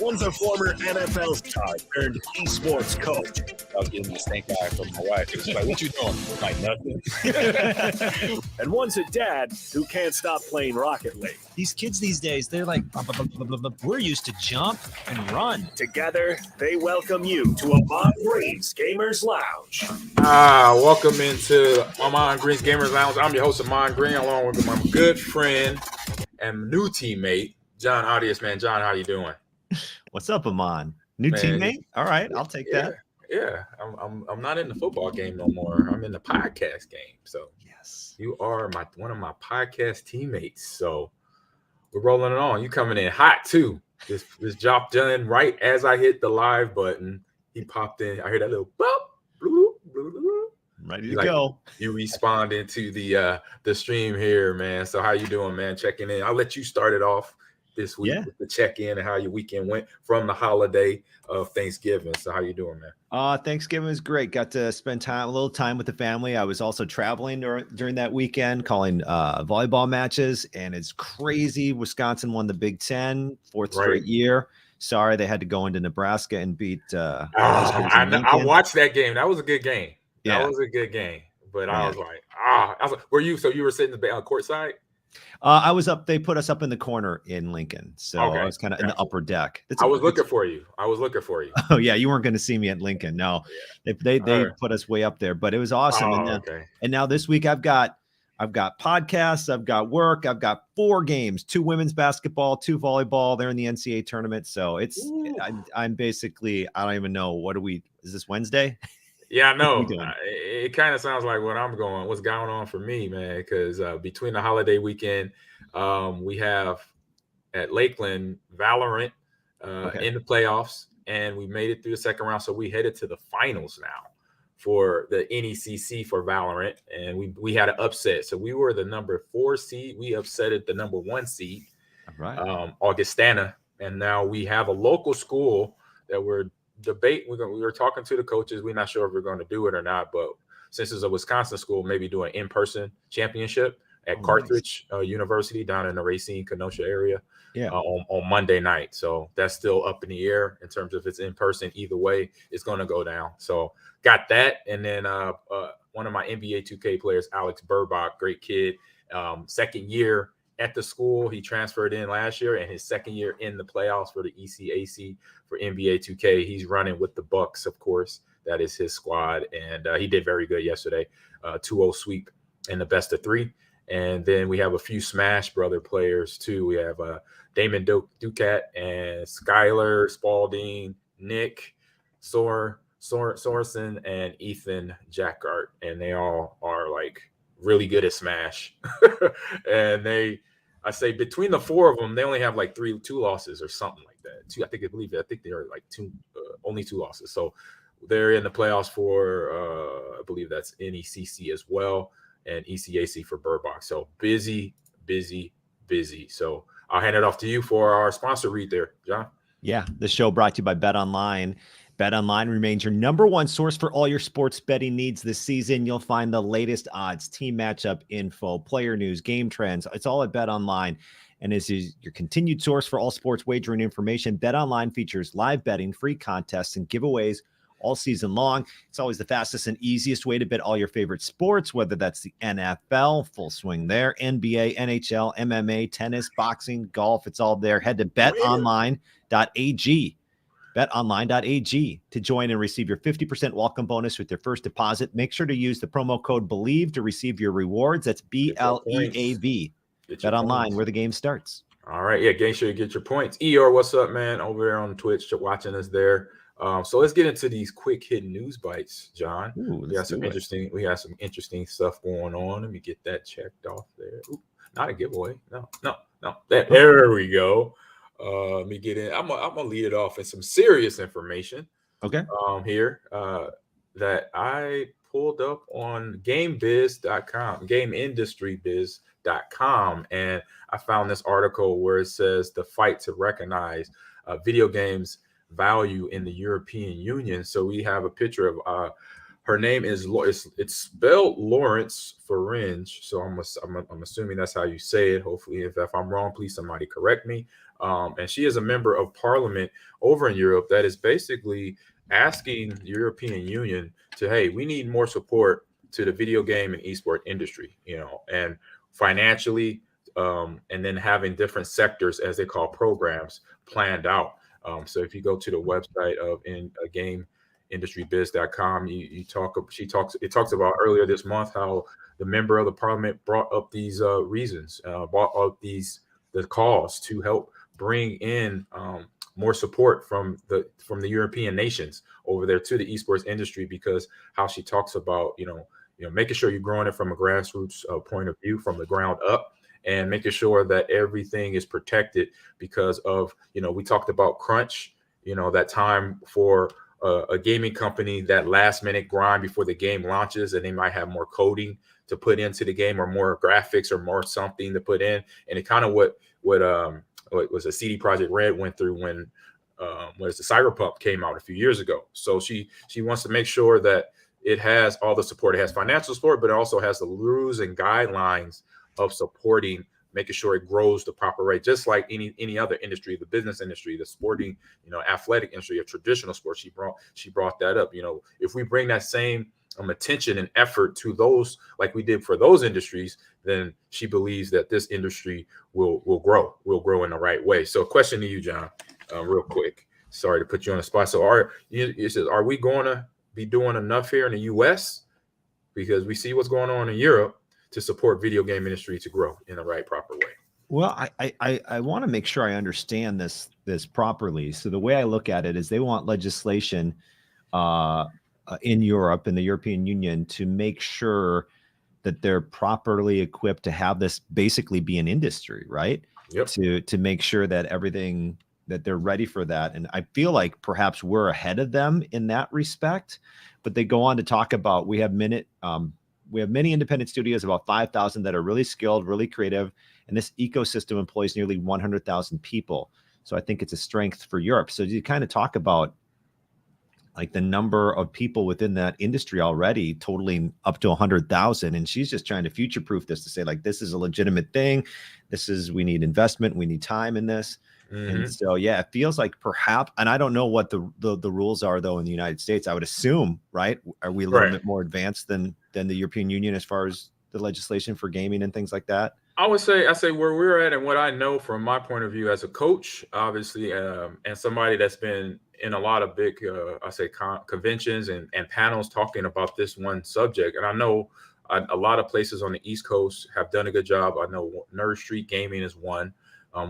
One's a former NFL star turned esports coach. I was getting the stink eye from my wife. She's like, "What you doing?" I'm like, nothing. And one's a dad who can't stop playing Rocket League. These kids these days, they're like, blah, blah, blah, blah, blah. We're used to jump and run. Together, they welcome you to Ahman Green's Gamers Lounge. Welcome into Ahman Green's Gamers Lounge. I'm your host, Ahman Green, along with my good friend and new teammate, John Audius. Man, John, how you doing? What's up, Ahman? New teammate? All right, I'll take that. Yeah, I'm not in the football game no more. I'm in the podcast game. So yes, you are one of my podcast teammates. So we're rolling it on. You coming in hot too. This dropped in right as I hit the live button. He popped in. I heard that little bop, bloop, bloop, bloop. Ready to go. You responded to the stream here, man. So how you doing, man? Checking in. I'll let you start it off this week with the check-in and how your weekend went from the holiday of Thanksgiving. So how you doing, man? Thanksgiving was great. Got to spend a little time with the family. I was also traveling during that weekend, calling volleyball matches, and it's crazy. Wisconsin won the Big Ten, fourth straight year. Sorry, they had to go into Nebraska and beat. I watched that game. That was a good game. Yeah. That was a good game. But I was like, were you? So you were sitting courtside? I was up. They put us up in the corner in Lincoln, so I was kind of in the upper deck. I was looking for you. Oh yeah, you weren't going to see me at Lincoln. No, they put us way up there, but it was awesome. And now this week I've got podcasts, I've got work, I've got 4 games: 2 women's basketball, 2 volleyball. They're in the NCAA tournament, so I'm basically, I don't even know is this Wednesday? Yeah, I know. It kind of sounds like what's going on for me, man, because between the holiday weekend, we have at Lakeland Valorant in the playoffs, and we made it through the second round. So we headed to the finals now for the NECC for Valorant, and we had an upset. So we were the number 4 seed. We upsetted the number 1 seed, Augustana, and now we have a local school that we're we were talking to the coaches. We're not sure if we're going to do it or not, but since it's a Wisconsin school, maybe do an in-person championship at Carthage University down in the Racine, Kenosha area on Monday night. So that's still up in the air in terms of if it's in person. Either way, it's going to go down. So got that. And then one of my NBA 2K players, Alex Burbach, great kid, second year at the school. He transferred in last year, and his second year in the playoffs for the ECAC for NBA 2K. He's running with the Bucks, of course. That is his squad, and he did very good yesterday. 2-0 sweep in the best of 3. And then we have a few Smash Brother players too. We have Damon Ducat and Skylar Spalding, Nick Sorensen, and Ethan Jackart, and they all are like really good at Smash. And I say between the 4 of them, they only have like 2 losses or something like that. I think they are like only 2 losses. So they're in the playoffs for I believe that's NECC as well, and ECAC for Burbach. So busy. So I'll hand it off to you for our sponsor read there, John. Yeah, the show brought to you by BetOnline. BetOnline remains your number 1 source for all your sports betting needs this season. You'll find the latest odds, team matchup info, player news, game trends. It's all at BetOnline. And as is your continued source for all sports wagering information, BetOnline features live betting, free contests, and giveaways all season long. It's always the fastest and easiest way to bet all your favorite sports, whether that's the NFL, full swing there, NBA, NHL, MMA, tennis, boxing, golf. It's all there. Head to betonline.ag. BetOnline.ag to join and receive your 50% welcome bonus with your first deposit. Make sure to use the promo code BELIEVE to receive your rewards. That's BLEAV. BetOnline, where the game starts. All right. Yeah, make sure you get your points. Eeyore, what's up, man? Over there on Twitch, watching us there. So let's get into these quick hidden news bites, John. We got some interesting stuff going on. Let me get that checked off there. Ooh, not a giveaway. No. There we go. Let me get in. I'm gonna lead it off in some serious information. Okay. Here that I pulled up on GameBiz.com, GameIndustryBiz.com, and I found this article where it says the fight to recognize video games value in the European Union. So we have a picture of her name is it's spelled Lawrence Faringe. So I'm assuming that's how you say it. Hopefully, if I'm wrong, please somebody correct me. And she is a member of parliament over in Europe that is basically asking the European Union to, hey, we need more support to the video game and esport industry, and financially, and then having different sectors, as they call programs, planned out. So if you go to the website of GameIndustryBiz.com, it talks about earlier this month how the member of the parliament brought up these reasons, brought up the cause to help bring in more support from the European nations over there to the esports industry, because how she talks about making sure you're growing it from a grassroots point of view, from the ground up, and making sure that everything is protected because of we talked about crunch, that time for a gaming company, that last minute grind before the game launches, and they might have more coding to put into the game or more graphics or more something to put in, and it kind of what was a CD Projekt Red went through when the Cyberpunk came out a few years ago. So she wants to make sure that it has all the support. It has financial support, but it also has the rules and guidelines of supporting, making sure it grows the proper rate, just like any other industry, the business industry, the sporting, athletic industry, of traditional sports. She brought that up. If we bring that same attention and effort to those, like we did for those industries, then she believes that this industry will grow in the right way. So, question to you, John, real quick. Sorry to put you on the spot. So, are we going to be doing enough here in the U.S., because we see what's going on in Europe, to support video game industry to grow in the right, proper way? Well, I want to make sure I understand this properly. So the way I look at it is they want legislation in Europe, in the European Union, to make sure that they're properly equipped to have this basically be an industry, right? Yep. To make sure that everything, that they're ready for that. And I feel like perhaps we're ahead of them in that respect. But they go on to talk about, we have many independent studios, about 5,000 that are really skilled, really creative, and this ecosystem employs nearly 100,000 people. So I think it's a strength for Europe. So you kind of talk about like the number of people within that industry already totaling up to 100,000. And she's just trying to future-proof this, to say, like, this is a legitimate thing. We need investment. We need time in this. Mm-hmm. And so, yeah, it feels like perhaps, and I don't know what the rules are though in the United States. I would assume, right? Are we a little bit more advanced than the European Union as far as the legislation for gaming and things like that? I say where we're at, and what I know from my point of view as a coach, obviously, and somebody that's been in a lot of big, conventions and panels talking about this one subject. And I know a lot of places on the East Coast have done a good job. I know Nerd Street Gaming is one,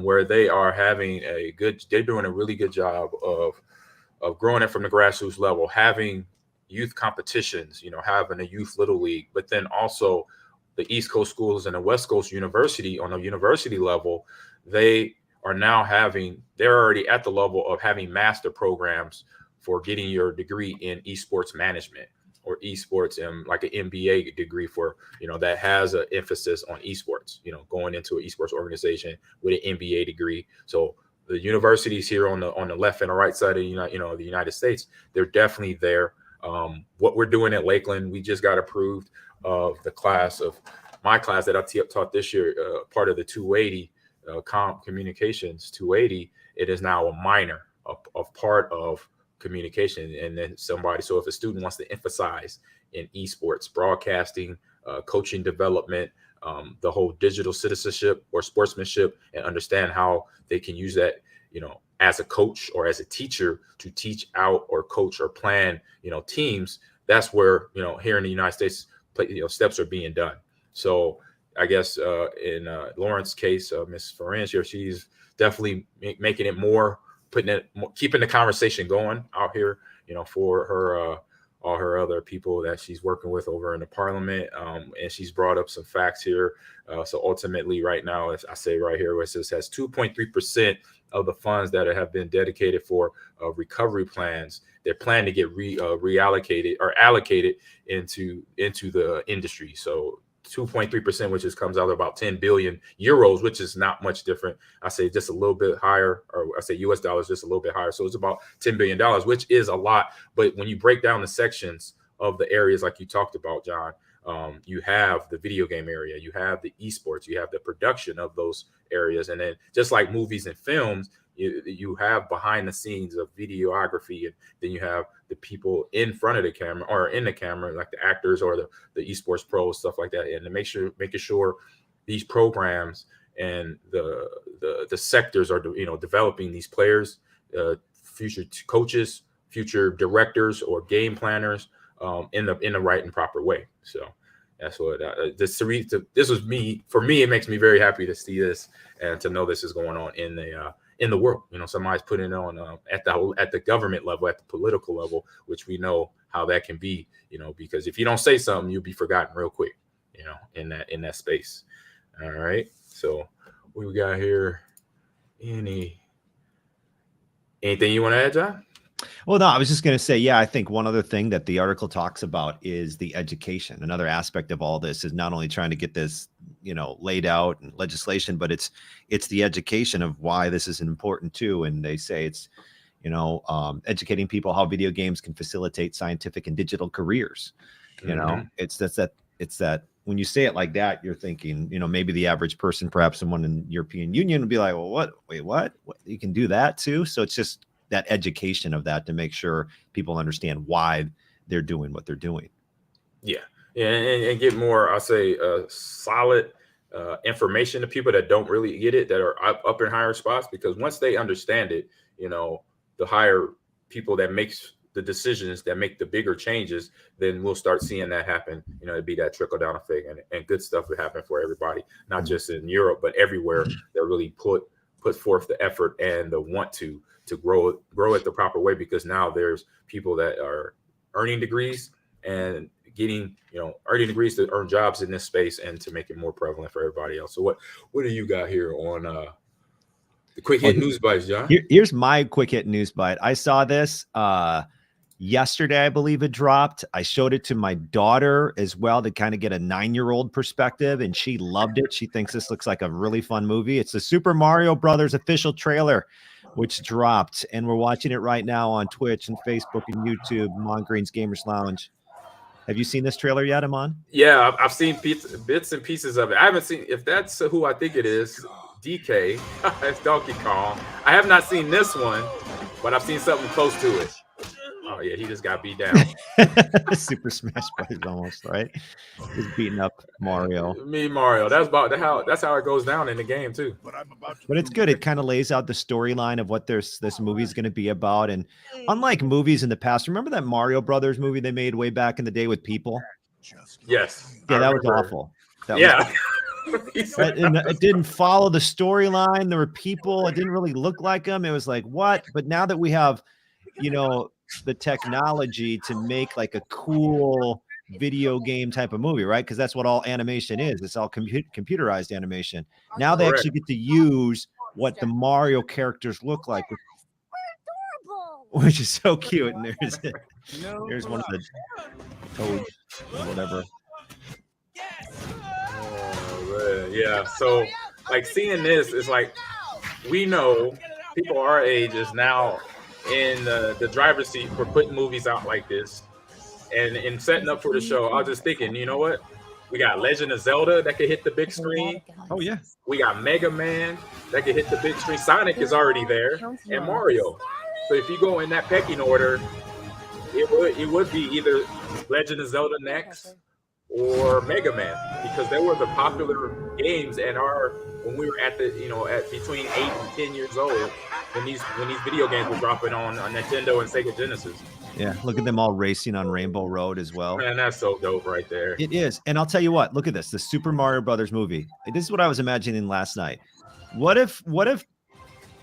where they are they're doing a really good job of growing it from the grassroots level, having youth competitions, having a youth little league, but then also the East Coast schools and the West Coast University on a university level, they're already at the level of having master programs for getting your degree in esports management, or esports, and like an MBA degree for, that has an emphasis on esports, going into an esports organization with an MBA degree. So the universities here on the left and the right side of the United States, they're definitely there. What we're doing at Lakeland, we just got approved of my class that I taught this year, part of the 280 communications 280. It is now a minor of part of communication. And then so if a student wants to emphasize in esports, broadcasting, coaching development, the whole digital citizenship or sportsmanship, and understand how they can use that, as a coach or as a teacher to teach out or coach or plan, teams, that's where, here in the United States, steps are being done. So I guess in Lauren's case, Ms. Faringe here, she's definitely making it more, keeping the conversation going out here, for her, all her other people that she's working with over in the parliament. And she's brought up some facts here. So ultimately right now, as I say right here, where it says has 2.3% of the funds that have been dedicated for recovery plans, they're planning to get reallocated or allocated into the industry. So 2.3%, which comes out of about 10 billion euros, which is not much different. I say just a little bit higher, or I say US dollars just a little bit higher. So it's about $10 billion, which is a lot. But when you break down the sections of the areas like you talked about, John, you have the video game area, you have the esports, you have the production of those areas. And then just like movies and films, you have behind the scenes of videography, and then you have the people in front of the camera or in the camera, like the actors or the esports pros, stuff like that. And to making sure these programs and the sectors are, developing these players, future coaches, future directors or game planners, in the right and proper way. So that's what this was me. For me, it makes me very happy to see this and to know this is going on in the world. Somebody's putting it on at the government level, at the political level, which we know how that can be. Because if you don't say something, you'll be forgotten real quick. In that space. All right. So what we got here? Anything you want to add, John? Well, no, I was just going to say, yeah, I think one other thing that the article talks about is the education. Another aspect of all this is not only trying to get this, laid out in legislation, but it's the education of why this is important too. And they say it's, educating people how video games can facilitate scientific and digital careers. It's that when you say it like that, you're thinking, maybe the average person, perhaps someone in the European Union would be like, well, what? Wait, what? You can do that too? So it's just that education of that to make sure people understand why they're doing what they're doing. Yeah. And get more, I'll say, solid information to people that don't really get it, that are up in higher spots, because once they understand it, the higher people that makes the decisions that make the bigger changes, then we'll start seeing that happen. It'd be that trickle down effect, and good stuff would happen for everybody, not just in Europe, but everywhere that really put forth the effort and the want to grow it the proper way, because now there's people that are earning degrees and getting, earning degrees to earn jobs in this space and to make it more prevalent for everybody else. So what do you got here on the quick hit news bites, John? Here's my quick hit news bite. I saw this yesterday, I believe it dropped. I showed it to my daughter as well to kind of get a 9-year-old perspective, and she loved it. She thinks this looks like a really fun movie. It's the Super Mario Brothers official trailer, which dropped, and we're watching it right now on Twitch and Facebook and YouTube, Amon Green's Gamers Lounge. Have you seen this trailer yet, Amon? Yeah, I've seen bits and pieces of it. I haven't seen, if that's who I think it is, DK, it's Donkey Kong. I have not seen this one, but I've seen something close to it. Oh yeah, he just got beat down. Super Smash Bros. Almost, right? Just beating up Mario. Mario. That's how it goes down in the game too. But it's good. It kind of lays out the storyline of what this movie is going to be about. And unlike movies in the past, remember that Mario Brothers movie they made way back in the day with people? Yes. Yeah, that was awful. It didn't follow the storyline. There were people. It didn't really look like them. It was like, what? But now that we have, the technology to make like a cool video game type of movie, right? Because that's what all animation is. It's all computerized animation. Now they actually get to use what the Mario characters look like, which is so cute. And there's one of the toads or whatever. Yeah. So like seeing this is like, we know people our age is now in the driver's seat for putting movies out like this and in setting up for the show. I was just thinking, you know what? We got Legend of Zelda that could hit the big screen. Oh, yeah. We got Mega Man that could hit the big screen. Sonic is already there, and Mario. So if you go in that pecking order, it would be either Legend of Zelda next or Mega Man, because they were the popular games when we were at between 8 and 10 years old, when these video games were dropping on Nintendo and Sega Genesis. Yeah, look at them all racing on Rainbow Road as well. Man, that's so dope right there. It is. And I'll tell you what, look at this, the Super Mario Brothers movie. This is what I was imagining last night. What if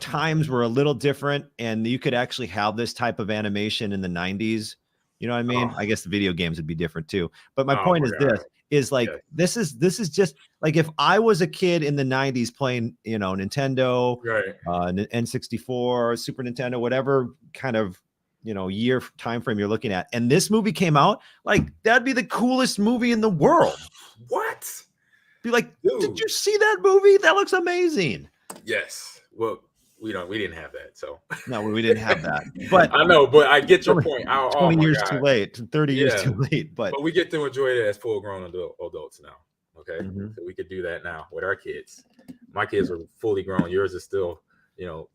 times were a little different and you could actually have this type of animation in the 90s You know what I mean? Oh. I guess the video games would be different too. But my Oh point my is God. this is like Yeah. this is just like if I was a kid in the 90s playing, Nintendo, Right. N64, Super Nintendo, whatever kind of year time frame you're looking at, and this movie came out, like that'd be the coolest movie in the world. What? Be like, Dude. did you see that movie? That looks amazing. Yes. Well, we didn't have that, so No, we didn't have that. But I know, but I get your only point. Oh 20 my years God. too late, 30 years Yeah. too late. But we get to enjoy it as full-grown adults now. Okay, Mhm. so we could do that now with our kids. My kids are fully grown. Yours is still,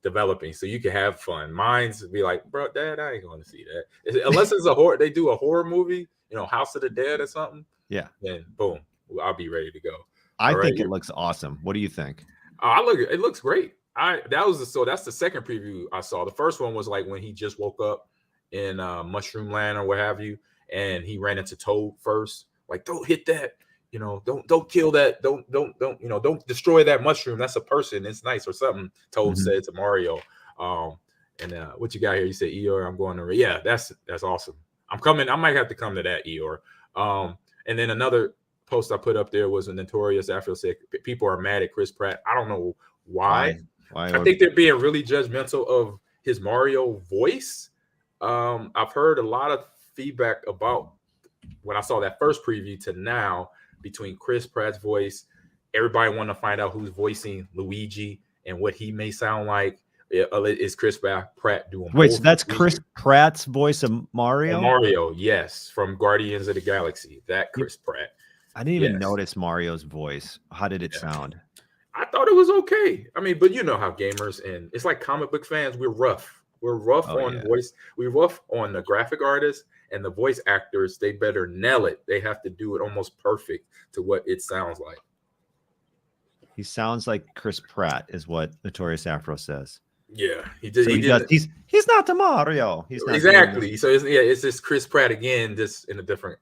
developing, so you can have fun. Mine's would be like, bro, Dad, I ain't going to see that unless it's a horror. They do a horror movie, House of the Dead or something. Yeah. Then boom, I'll be ready to go. I All think right. it looks awesome. What do you think? It looks great. That's the second preview I saw. The first one was like when he just woke up in Mushroom Land or what have you, and he ran into Toad first. Like, don't hit that, don't kill that, don't destroy that mushroom. That's a person. It's nice or something. Toad Mhm. said to Mario. And what you got here? You said Eeyore. I'm going to. Yeah, that's awesome. I'm coming. I might have to come to that Eeyore. And then another post I put up there was a Notorious Afro said people are mad at Chris Pratt. I don't know why. I think they're being really judgmental of his Mario voice. I've heard a lot of feedback about when I saw that first preview to now between Chris Pratt's voice. Everybody want to find out who's voicing Luigi and what he may sound like. Is Chris Pratt doing? Wait, so that's Chris Pratt's voice of Mario? Mario, yes, from Guardians of the Galaxy. That Chris Pratt. I didn't even notice Mario's voice. How did it sound? I thought it was okay. I mean, but you know how gamers and it's like comic book fans, we're rough. We're rough on voice. We're rough on the graphic artists and the voice actors. They better nail it. They have to do it almost perfect to what it sounds like. He sounds like Chris Pratt, is what Notorious Afro says. Yeah, he did. So he's not the Mario. He's not exactly. So it's just Chris Pratt again, just in a different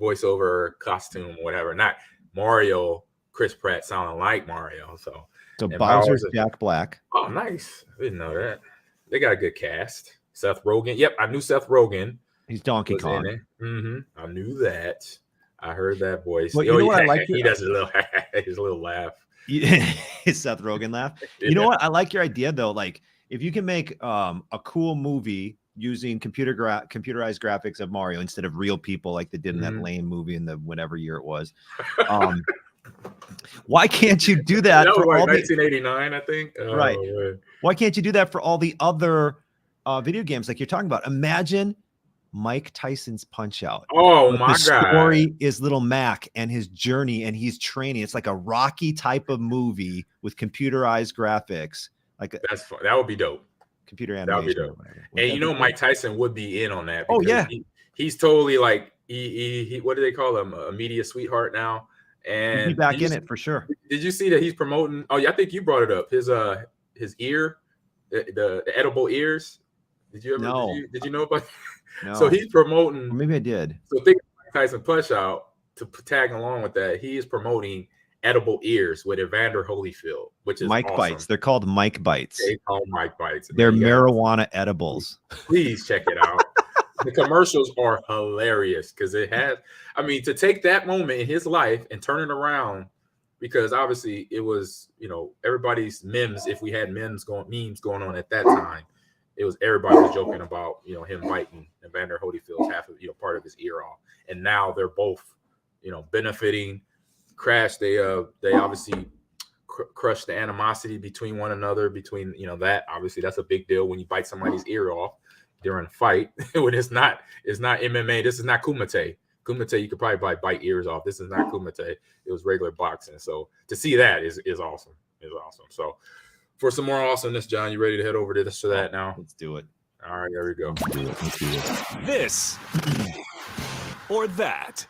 voiceover costume, whatever. Not Mario. Chris Pratt sounding like Mario. So Bowser's Jack Black. Oh, nice. I didn't know that. They got a good cast. Seth Rogen. Yep, I knew Seth Rogen. He's Donkey Kong. I knew that. I heard that voice. Well, you know what I like? He does his little laugh. His Seth Rogen laugh. Yeah. You know what? I like your idea though. Like if you can make a cool movie using computerized graphics of Mario instead of real people like they did in that lame movie in the whatever year it was. Why can't you do that? That was for like all 1989, I think. Right. Why can't you do that for all the other video games like you're talking about? Imagine Mike Tyson's Punch-Out. Oh my God. The story is Little Mac and his journey, and he's training. It's like a Rocky type of movie with computerized graphics. Like that's fun. That would be dope. Computer animation. That would be dope. And Mike Tyson would be in on that. Oh yeah. He's totally like he what do they call him? A media sweetheart now. And he'll be back in it for sure. Did you see that he's promoting? Oh yeah, I think you brought it up. His ear, the edible ears. Did you ever? No. Did you know about? No. So he's promoting. Or maybe I did. So think of Mike Tyson Punch-Out to tag along with that. He is promoting edible ears with Evander Holyfield, which is Mike awesome. Bites. They're called Mike Bites. They call Mike Bites. They're marijuana edibles. Please check it out. The commercials are hilarious because it has, I mean, to take that moment in his life and turn it around, because obviously it was, everybody's memes. If we had memes going on at that time, it was everybody was joking about, him biting Evander Holyfield's half of, part of his ear off. And now they're both, benefiting. Crash, they obviously crush the animosity between one another, between, that obviously that's a big deal when you bite somebody's ear off during a fight. When it's not MMA. This is not Kumite. Kumite, you could probably bite ears off. This is not Kumite. It was regular boxing. So to see that is awesome. Is awesome. So for some more awesomeness, John, you ready to head over to this or that now? Let's do it. All right, there we go. Let's do it. This or that.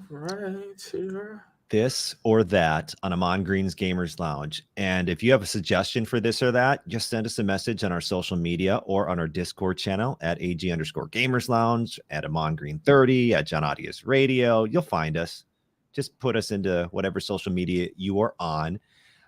Right here. This or that on Amon Green's Gamers Lounge. And if you have a suggestion for this or that, just send us a message on our social media or on our Discord channel at AG_Gamers Lounge, at Amon Green 30, at John Audius Radio. You'll find us. Just put us into whatever social media you are on.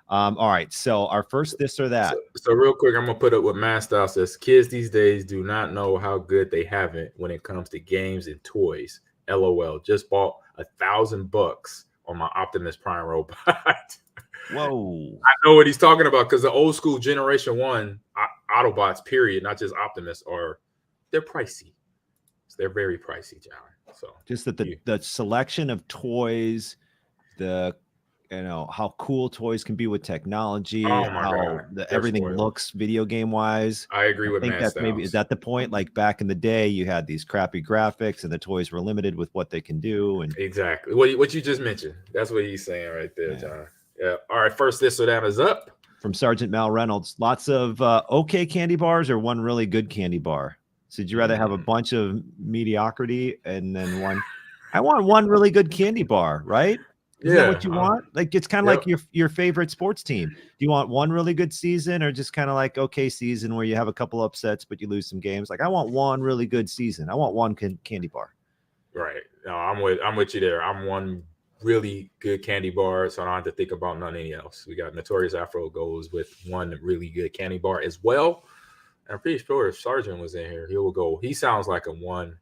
All right. So our first this or that. So real quick, I'm gonna put up what Man Style says. Kids these days do not know how good they have it when it comes to games and toys. LOL. Just bought $1,000 on my Optimus Prime robot. Whoa. I know what he's talking about because the old school Generation 1 Autobots, period, not just Optimus, they're pricey. They're very pricey, John. So just that the selection of toys, how cool toys can be with technology, how everything looks video game wise. I agree with Matt. Maybe is that the point? Like back in the day, you had these crappy graphics and the toys were limited with what they can do. And exactly what you just mentioned. That's what he's saying right there, John. Yeah. All right. First, this or that is up from Sergeant Mal Reynolds. Lots of okay candy bars or one really good candy bar. So would you rather have a bunch of mediocrity and then one? I want one really good candy bar, right? Is that what you want? Like it's kind of like your favorite sports team. Do you want one really good season or just kind of like okay season where you have a couple upsets but you lose some games? Like I want one really good season. I want one candy bar. Right. No, I'm with you there. I'm one really good candy bar, so I don't have to think about nothing else. We got Notorious Afro goes with one really good candy bar as well. And I'm pretty sure if Sergeant was in here, he will go. He sounds like a one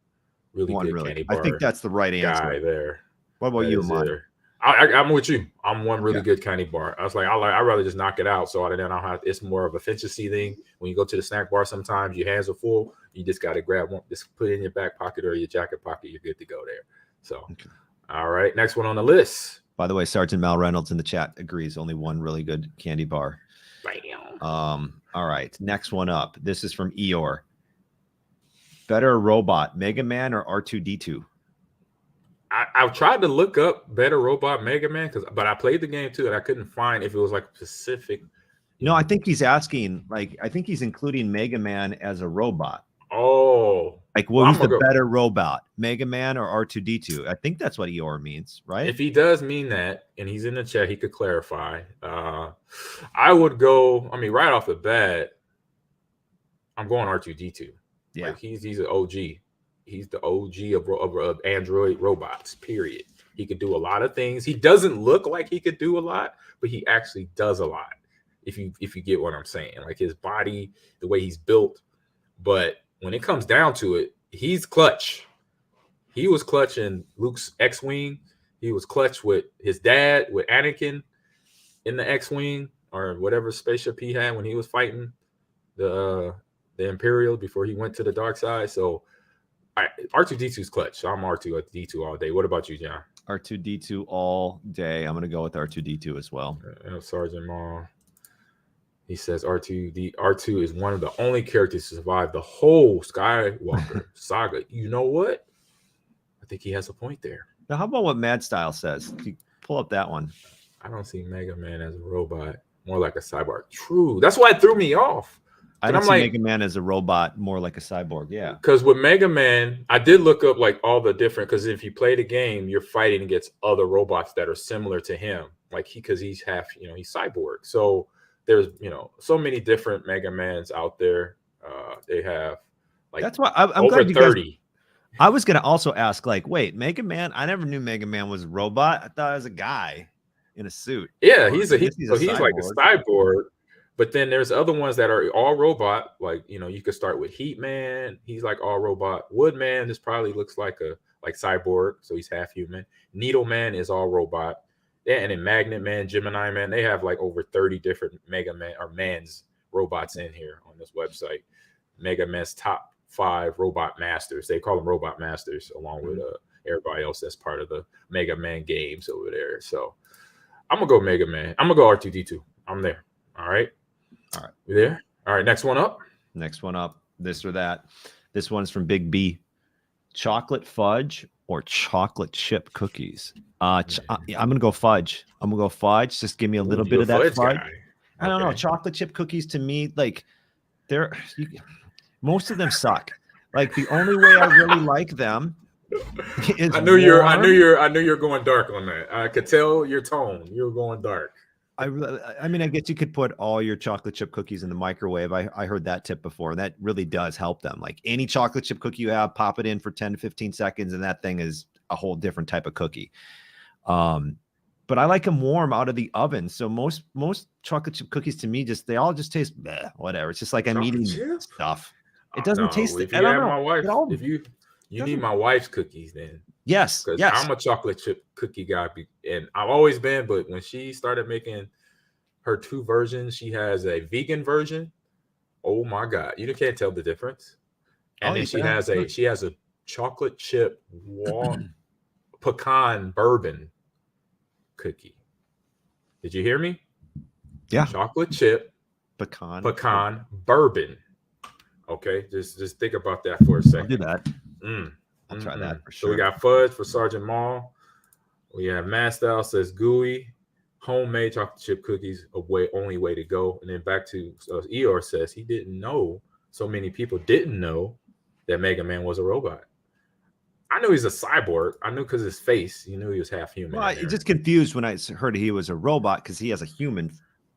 really good candy bar. I think that's the right answer. Guy there. What about you, Amon? I'm with you. I'm one really good candy bar. I was like, I'd rather just knock it out. So then I don't have. It's more of a efficiency thing. When you go to the snack bar, sometimes your hands are full. You just got to grab one, just put it in your back pocket or your jacket pocket. You're good to go there. So, all right, next one on the list. By the way, Sergeant Mal Reynolds in the chat agrees. Only one really good candy bar. Bam. All right, next one up. This is from Eeyore. Better robot, Mega Man or R2-D2? I've tried to look up Better Robot Mega Man but I played the game too and I couldn't find if it was like specific. No, I think he's asking, I think he's including Mega Man as a robot. Oh, like who's the better robot, Mega Man or R2-D2? I think that's what Eeyore means, right? If he does mean that, and he's in the chat, he could clarify. I would go. I mean, right off the bat, I'm going R2-D2. Yeah, like he's an OG. He's the OG of Android robots, period. He could do a lot of things. He doesn't look like he could do a lot, but he actually does a lot. If you get what I'm saying, like his body, the way he's built. But when it comes down to it, he's clutch. He was clutch in Luke's X-Wing. He was clutch with his dad, with Anakin in the X-Wing or whatever spaceship he had when he was fighting the Imperial before he went to the dark side. So R2-D2 is clutch. So I'm R2-D2 all day. What about you, John? R2-D2 all day. I'm going to go with R2-D2 as well. Sergeant Maul. He says R2 is one of the only characters to survive the whole Skywalker saga. You know what? I think he has a point there. Now, how about what Mad Style says? You pull up that one. I don't see Mega Man as a robot, more like a cyborg. True. That's why it threw me off. I don't see Mega Man as a robot, more like a cyborg. Yeah. Because with Mega Man, I did look up like all the different, because if you play the game, you're fighting against other robots that are similar to him. Like because he's half, he's cyborg. So there's, so many different Mega Mans out there. They have like that's why I'm over glad 30. I was going to also ask, like, wait, Mega Man? I never knew Mega Man was a robot. I thought it was a guy in a suit. Yeah, he's like a cyborg. But then there's other ones that are all robot. Like, you could start with Heat Man. He's like all robot. Woodman, this probably looks like cyborg, so he's half human. Needle Man is all robot. Yeah, and then Magnet Man, Gemini Man, they have like over 30 different Mega Man or Man's robots in here on this website. Mega Man's top 5 robot masters. They call them robot masters, along with everybody else that's part of the Mega Man games over there. So I'm gonna go Mega Man. I'm gonna go R2-D2. I'm there. All right. You there? All right. Next one up. This or that. This one's from Big B. Chocolate fudge or chocolate chip cookies? I'm gonna go fudge. Just give me a little bit of that fudge. I don't know. Chocolate chip cookies to me, like most of them suck. Like the only way I really like them is I knew you're going dark on that. I could tell your tone. You're going dark. I mean, I guess you could put all your chocolate chip cookies in the microwave. I heard that tip before, and that really does help them. Like any chocolate chip cookie you have, pop it in for 10 to 15 seconds, and that thing is a whole different type of cookie. but I like them warm out of the oven. So most chocolate chip cookies to me they all just taste bleh, whatever. It's just like I'm Chocolate eating chip? stuff. It doesn't No, taste. if I you don't have know. my wife, It all if you need doesn't- my wife's cookies, then Yes, because yes. I'm a chocolate chip cookie guy, and I've always been. But when she started making her 2 versions, she has a vegan version. Oh my God, you can't tell the difference. And Oh, then you she better have has a chocolate chip pecan bourbon cookie. Did you hear me? Yeah. Chocolate chip pecan bourbon. Okay, just think about that for a second. I'll do that. Mm. I'll try that for So we sure. got fudge for Sergeant Maul. We have Mastal says gooey, homemade chocolate chip cookies, only way to go. And then back to Eeyore says he didn't know. So many people didn't know that Mega Man was a robot. I knew he's a cyborg. I knew because his face, you knew he was half human. Well, I just confused when I heard he was a robot because he has a human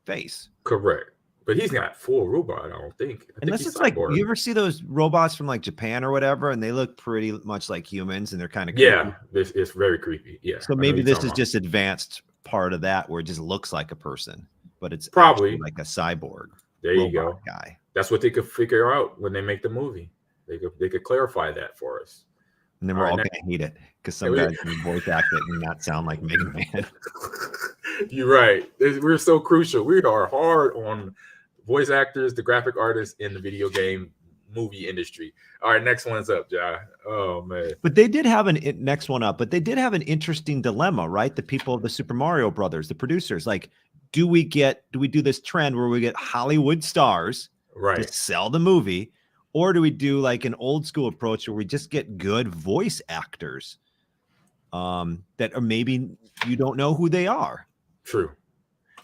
face. Correct. But he's not full robot, I don't think. Unless it's like, you ever see those robots from like Japan or whatever, and they look pretty much like humans, and they're kind of creepy. Yeah, it's very creepy. Yeah. So maybe this is just advanced part of that, where it just looks like a person, but it's probably like a cyborg. There you go, guy. That's what they could figure out when they make the movie. They could clarify that for us. And then we're all gonna hate it because some guys can voice act it and not sound like Mega Man. You're right. We're so crucial. We are hard on voice actors, the graphic artists in the video game movie industry. All right, next one's up, John. Oh man. But they did have next one up, but they did have an interesting dilemma, right? The people of the Super Mario Brothers, the producers, like, do we do this trend where we get Hollywood stars to sell the movie, or do we do like an old school approach where we just get good voice actors that are maybe you don't know who they are? True.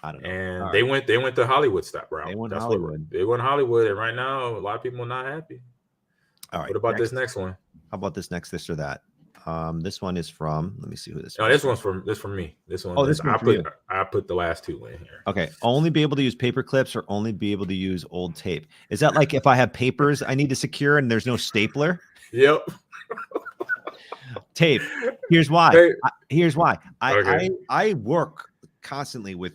I don't know. And they went the Hollywood style route. They went Hollywood. They went Hollywood, and right now a lot of people are not happy. All right. What about this next one? How about this next, this or that? This one is from. Let me see who this. No, this one's from me. This one. Oh, this one. I put the last 2 in here. Okay. Only be able to use paper clips, or only be able to use old tape. Is that like if I have papers I need to secure and there's no stapler? Yep. Tape. Here's why. Tape. I work constantly with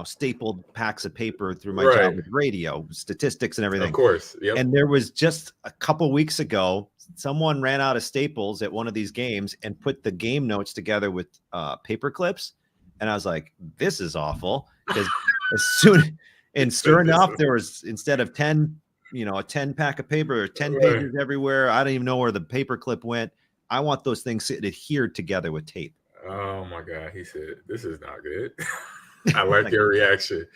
stapled packs of paper through my job with radio statistics and everything. Of course. Yep. And there was just a couple weeks ago, someone ran out of staples at one of these games and put the game notes together with paper clips. And I was like, this is awful. Because sure enough, there was, instead of 10, a 10 pack of paper, 10 pages everywhere. I don't even know where the paper clip went. I want those things adhered together with tape. Oh my God. He said, this is not good. I like your reaction.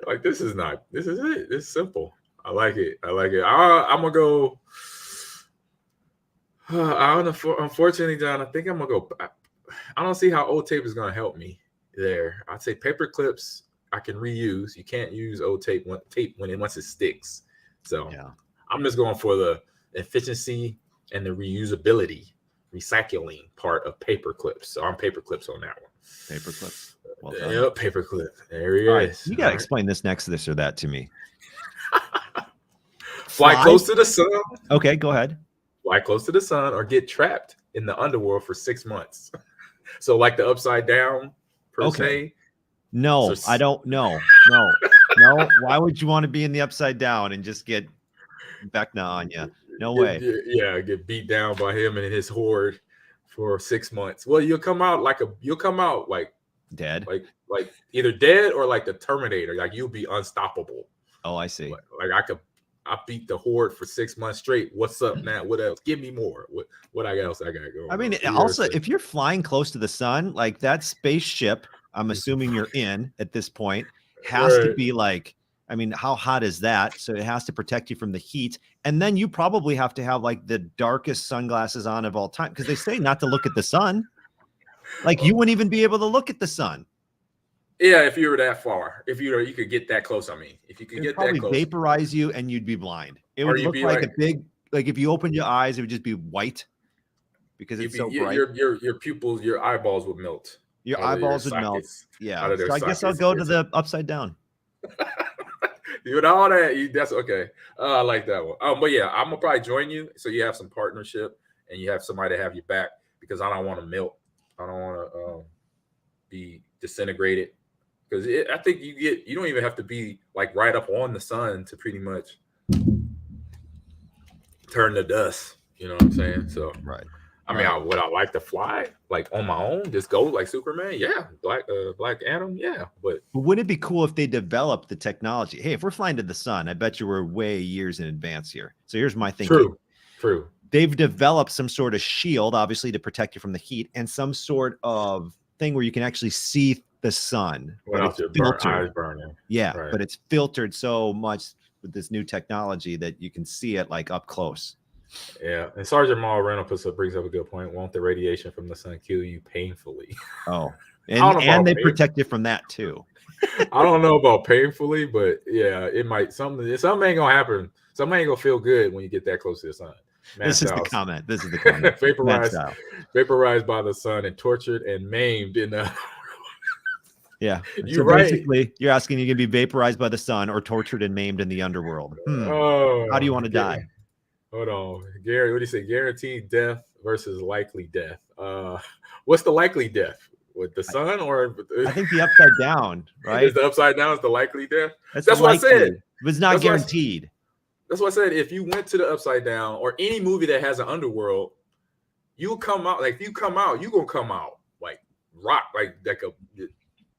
Like, this is it. It's simple. I like it. I'm gonna go. Unfortunately, John, I think I'm gonna go. I don't see how old tape is gonna help me there. I'd say paper clips I can reuse. You can't use old tape once it sticks. So I'm just going for the efficiency and the reusability, recycling part of paper clips. So I'm paper clips on that one. Paper clips. Well done. Yep, paperclip. There he is. You gotta explain this next, this or that to me. Fly close to the sun. Okay, go ahead. Fly close to the sun, or get trapped in the underworld for 6 months. So like the upside down per se. No, So, I don't know. No. Why would you want to be in the upside down and just get Vecna on you? No way. Get beat down by him and his horde for 6 months. Well, you'll come out like dead, like either dead or like the Terminator. Like, you'll be unstoppable. Oh, I see. Like I beat the horde for 6 months straight. What's up now? What else? Give me more. What else I gotta go? I mean, also, if you're flying close to the sun, like that spaceship, I'm assuming you're in at this point, has to be like, I mean, how hot is that? So it has to protect you from the heat. And then you probably have to have like the darkest sunglasses on of all time, because they say not to look at the sun. Like, you wouldn't even be able to look at the sun. Yeah, if you were that far, if you could get that close. I mean, if you could get that close, vaporize you and you'd be blind. It would look like a big, like if you opened your eyes, it would just be white because it's so bright. Your pupils, your eyeballs would melt. Your eyeballs would melt. Yeah. So I guess I'll go to the upside down. With all that, that's okay. I like that one. But yeah, I'm gonna probably join you, so you have some partnership and you have somebody to have you back, because I don't want to melt. I don't want to be disintegrated. Because I think you don't even have to be like right up on the sun to pretty much turn to dust. You know what I'm saying? So Right. I mean, would I like to fly like on my own, just go like Superman? Yeah, Black Adam, yeah. But wouldn't it be cool if they developed the technology? Hey, if we're flying to the sun, I bet you we're way years in advance here. So here's my thinking. True. They've developed some sort of shield, obviously, to protect you from the heat, and some sort of thing where you can actually see the sun. Without your eyes burning. Yeah, right. But it's filtered so much with this new technology that you can see it like up close. Yeah, and Sergeant Maul Reynolds brings up a good point. Won't the radiation from the sun kill you painfully? Oh, and they protect you from that too. I don't know about painfully, but yeah, it might. Something ain't gonna happen. Something ain't gonna feel good when you get that close to the sun. This is the comment. Vaporized by the sun and tortured and maimed in the. Yeah, you're right. Basically, you're asking you can be vaporized by the sun or tortured and maimed in the underworld. Oh, how do you want to die? Hold on, Gary. What do you say? Guaranteed death versus likely death. What's the likely death? With the sun or? I think the upside down, right? Is the upside down is the likely death? That's what I said. But it's not guaranteed. That's what I said. If you went to the upside down or any movie that has an underworld, you'll come out. Like if you come out, you're gonna come out like rock,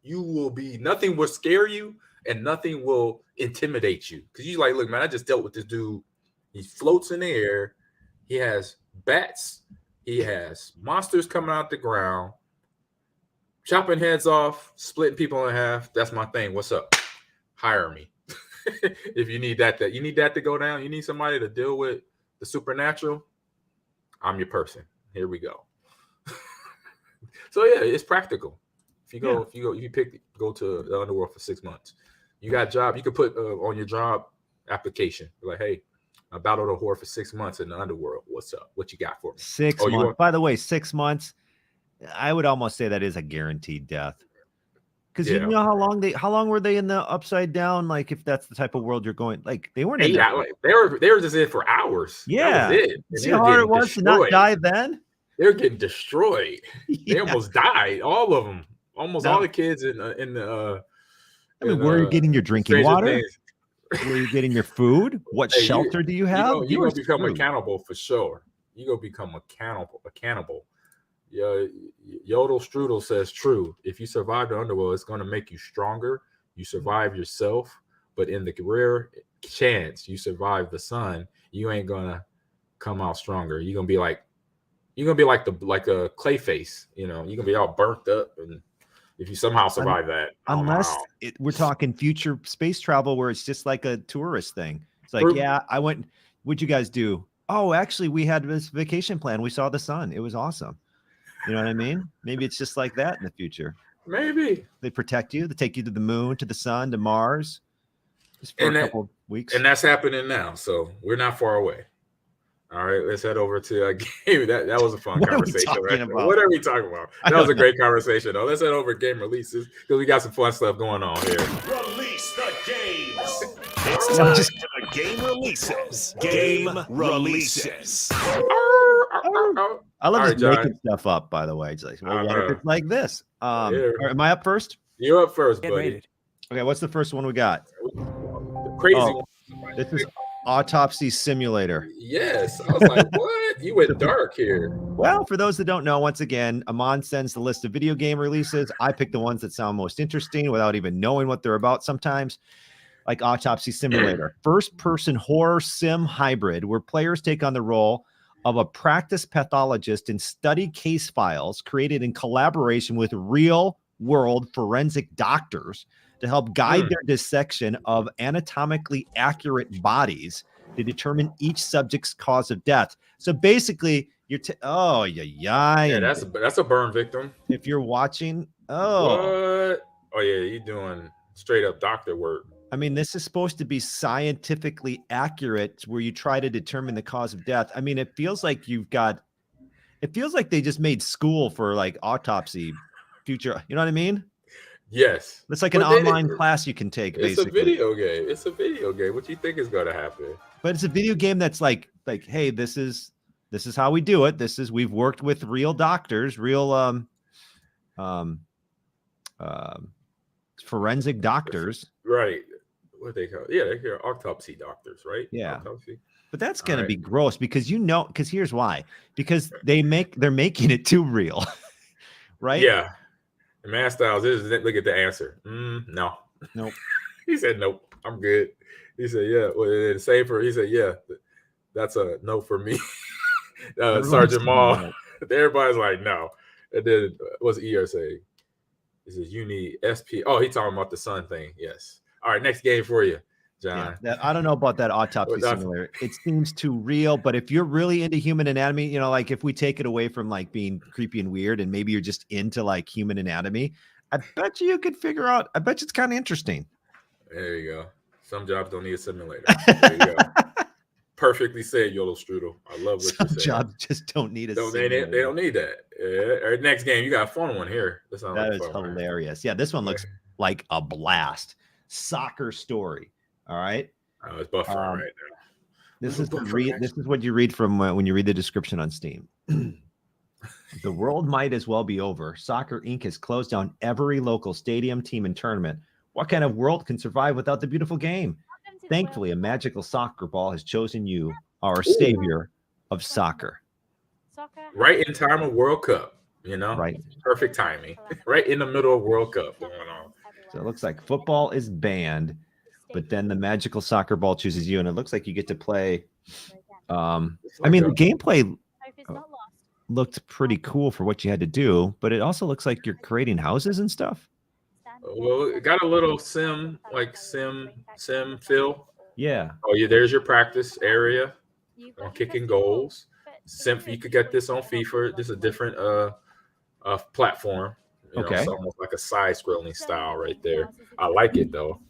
you will be, nothing will scare you and nothing will intimidate you. Because you're like, look, man, I just dealt with this dude. He floats in the air. He has bats. He has monsters coming out the ground, chopping heads off, splitting people in half. That's my thing. What's up? Hire me. If you need that you need that to go down, you need somebody to deal with the supernatural, I'm your person. Here we go. So yeah, it's practical. If you go to the underworld for 6 months, you got a job. You could put on your job application like, hey, I battled a whore for 6 months in the underworld. What's up? What you got for me? 6 months. By the way, 6 months. I would almost say that is a guaranteed death. Because you know how long were they in the upside down? Like if that's the type of world you're going, like they weren't in there. They were just in for hours. Yeah. That was it. See how hard it was to not die then? They're getting destroyed. Yeah. They almost died. All of them. Almost all the kids in the. I mean, where are you getting your drinking water? Where are you getting your food? What shelter do you have? You're going to become accountable for sure. You're going to become accountable. Yeah, Yodel Strudel says true. If you survive the underworld, it's going to make you stronger. You survive yourself, but in the rare chance you survive the sun, you ain't gonna come out stronger. You're gonna be like a Clayface. You know, you're gonna be all burnt up, and if you somehow survive that, unless we're talking future space travel where it's just like a tourist thing. It's like, yeah, I went. What'd you guys do? Oh, actually, we had this vacation plan. We saw the sun. It was awesome. You know what I mean? Maybe it's just like that in the future. Maybe they protect you. They take you to the moon, to the sun, to Mars, just for a couple of weeks. And that's happening now. So we're not far away. All right, let's head over to a game. That was a fun conversation. What are we talking about? That was a great conversation, though. Let's head over to game releases because we got some fun stuff going on here. Release the games. It's time to the game releases. Game releases. I love just making stuff up, by the way. It's like, well, what if it's like this? Am I up first? You're up first, buddy. Okay, what's the first one we got? The crazy one. This is Autopsy Simulator. Yes. I was like, what? You went dark here. Well, for those that don't know, once again, Amon sends the list of video game releases. I pick the ones that sound most interesting without even knowing what they're about sometimes. Like Autopsy Simulator, first-person horror sim hybrid where players take on the role of a practice pathologist and study case files created in collaboration with real-world forensic doctors to help guide their dissection of anatomically accurate bodies to determine each subject's cause of death. So basically, you're that's a burn victim. If you're watching, what? Oh yeah, you're doing straight up doctor work. I mean, this is supposed to be scientifically accurate where you try to determine the cause of death. I mean, it feels like they just made school for like autopsy future. You know what I mean? Yes. It's like an online class you can take. It's basically. A video game. It's a video game. What do you think is going to happen? But it's a video game that's like, hey, this is how we do it. We've worked with real doctors, real forensic doctors. Right. What they call? Yeah, they're autopsy doctors, right? Yeah. Autopsy. But that's going All to right. be gross because because here's why. Because they're making it too real. Right? Yeah. And Man Styles look at the answer. No. Nope. He said nope. I'm good. He said yeah. Well, the safer. He said yeah. That's a no for me. Everyone's Sergeant saying Maul. no. Everybody's like no. And then what's ER say? He says you need SP. Oh, he talking about the sun thing. Yes. All right. Next game for you, John. Yeah, I don't know about that autopsy simulator. It seems too real, but if you're really into human anatomy, you know, like if we take it away from like being creepy and weird, and maybe you're just into like human anatomy, I bet you could figure out. I bet you it's kind of interesting. There you go. Some jobs don't need a simulator. There you go. Perfectly said, Yolo Strudel. I love what Some you said. jobs just don't need a They don't need that. All right, next game, you got a fun one here. That is hilarious. Yeah, this one looks like a blast. Soccer story. All right. Oh, it's buffering right now. This is what you read from when you read the description on Steam. The world might as well be over. Soccer Inc. has closed down every local stadium, team, and tournament. What kind of world can survive without the beautiful game? Thankfully, a magical soccer ball has chosen you, our savior of soccer. Right in time of World Cup, you know? Right. Perfect timing. Right in the middle of World Cup going on. So it looks like football is banned, but then the magical soccer ball chooses you, and it looks like you get to play. I mean, the gameplay looked pretty cool for what you had to do, but it also looks like you're creating houses and stuff. Well, it got a little sim feel. Yeah. Oh, yeah, there's your practice area on kicking goals. You could get this on FIFA. This is a different platform. Okay. It's almost like a side-scrolling style right there. I like it though.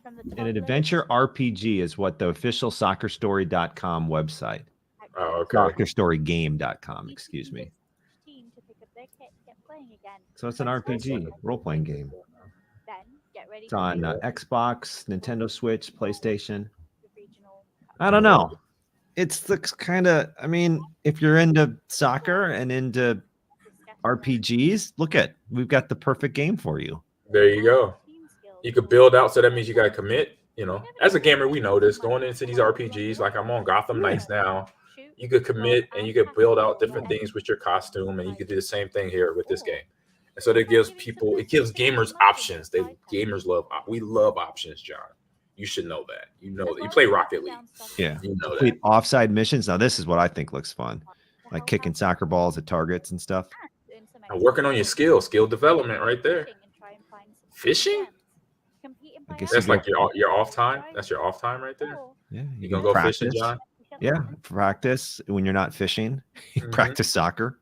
And an adventure RPG is what the official soccerstory.com website. Oh, okay. Soccerstorygame.com, excuse me. So it's an RPG, role-playing game. It's on Xbox, Nintendo Switch, PlayStation. I don't know. It's looks kind of, I mean, if you're into soccer and into RPGs, we've got the perfect game for you. There you go. You could build out, so that means you got to commit. You know, as a gamer, we know this. Going into these RPGs, like I'm on Gotham Knights now, you could commit and you could build out different things with your costume, and you could do the same thing here with this game. And so it gives gamers options. We love options, John. You should know that. You know that. You play Rocket League. Yeah. You know Complete that. offside missions. Now, this is what I think looks fun. Like kicking soccer balls at targets and stuff. And working on your skill development right there. Fishing? I guess That's like your off time. That's your off time right there. Yeah. You gonna go fishing, John? Yeah. Practice when you're not fishing. Practice soccer.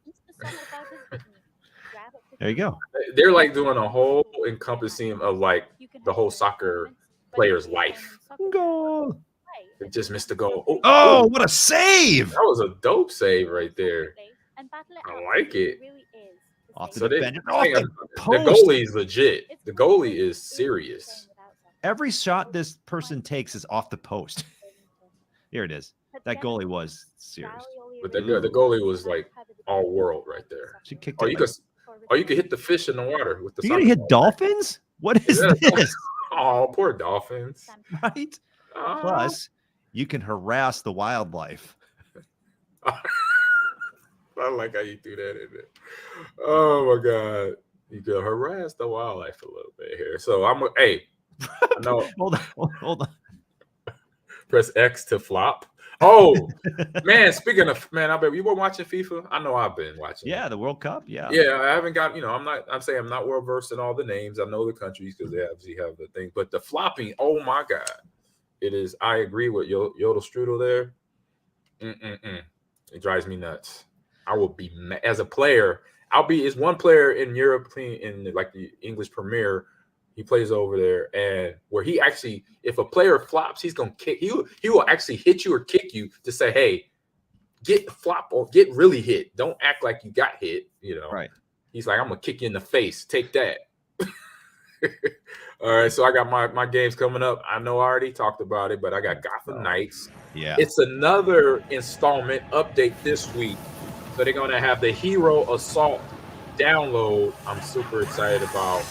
There you go. They're like doing a whole encompassing of like the whole soccer player's life. Goal. They just missed the goal. Oh, what a save! That was a dope save right there. I like it. Off the So defender. the Post. goalie is legit. The goalie is serious. Every shot this person takes is off the post. Here it is. That goalie was serious. But the goalie was like all world right there. She kicked Oh, it. you could hit the fish in the water with the. You gonna hit dolphins? What is this? Oh, poor dolphins. Right? Plus, you can harass the wildlife. I like how you threw that in there. Oh my God. You could harass the wildlife a little bit here. So no. Hold on. Press X to flop. Oh man, speaking of I bet you were watching FIFA. I know I've been watching. Yeah, the World Cup. Yeah. Yeah, I haven't got, I'm saying I'm not well versed in all the names. I know the countries because they obviously have the thing. But the flopping, oh my God. It is, I agree with Yodel Strudel there. It drives me nuts. I will be as a player. It's one player in Europe in like the English Premier. He plays over there, and where he actually, if a player flops, he's gonna kick. He will actually hit you or kick you to say, "Hey, get flop or get really hit. Don't act like you got hit." Right. He's like, "I'm gonna kick you in the face. Take that." All right, so I got my games coming up. I know I already talked about it, but I got Gotham Knights. Yeah. It's another installment update this week. So they're gonna have the Hero Assault download. I'm super excited about.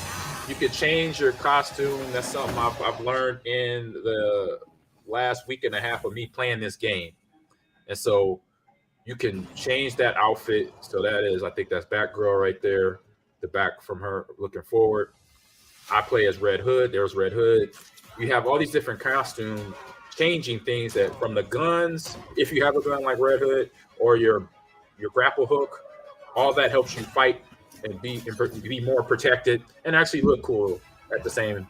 You could change your costume. That's something I've learned in the last week and a half of me playing this game. And so you can change that outfit. So that is, I think that's Batgirl right there, the back from her looking forward. I play as Red Hood. There's Red Hood. You have all these different costume changing things that from the guns, if you have a gun like Red Hood, or your grapple hook, all that helps you fight and be more protected and actually look cool at the same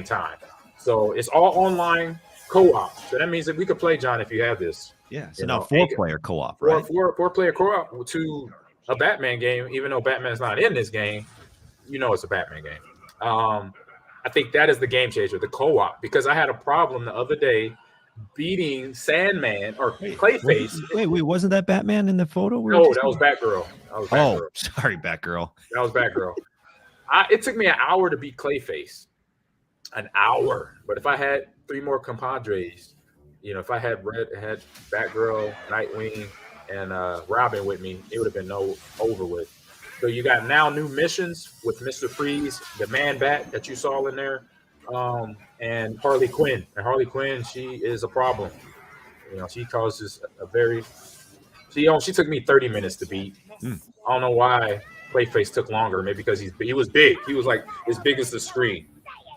time. So it's all online co-op. So that means that we could play, John, if you have this. Yeah. So now 4-player co-op, right? Four-player co-op to a Batman game, even though Batman's not in this game, it's a Batman game. I think that is the game changer, the co-op, because I had a problem the other day beating Sandman or Clayface. Wait, wasn't that Batman in the photo? No, that was Batgirl. Oh, sorry, Batgirl. That was Batgirl. It took me an hour to beat Clayface. An hour. But if I had 3 more compadres, if I had Batgirl, Nightwing, and Robin with me, it would have been over with. So you got now new missions with Mr. Freeze, the Man-Bat that you saw in there, and Harley Quinn. And Harley Quinn, she is a problem. She causes she took me 30 minutes to beat. I don't know why Clayface took longer. Maybe because he was big. He was like as big as the screen.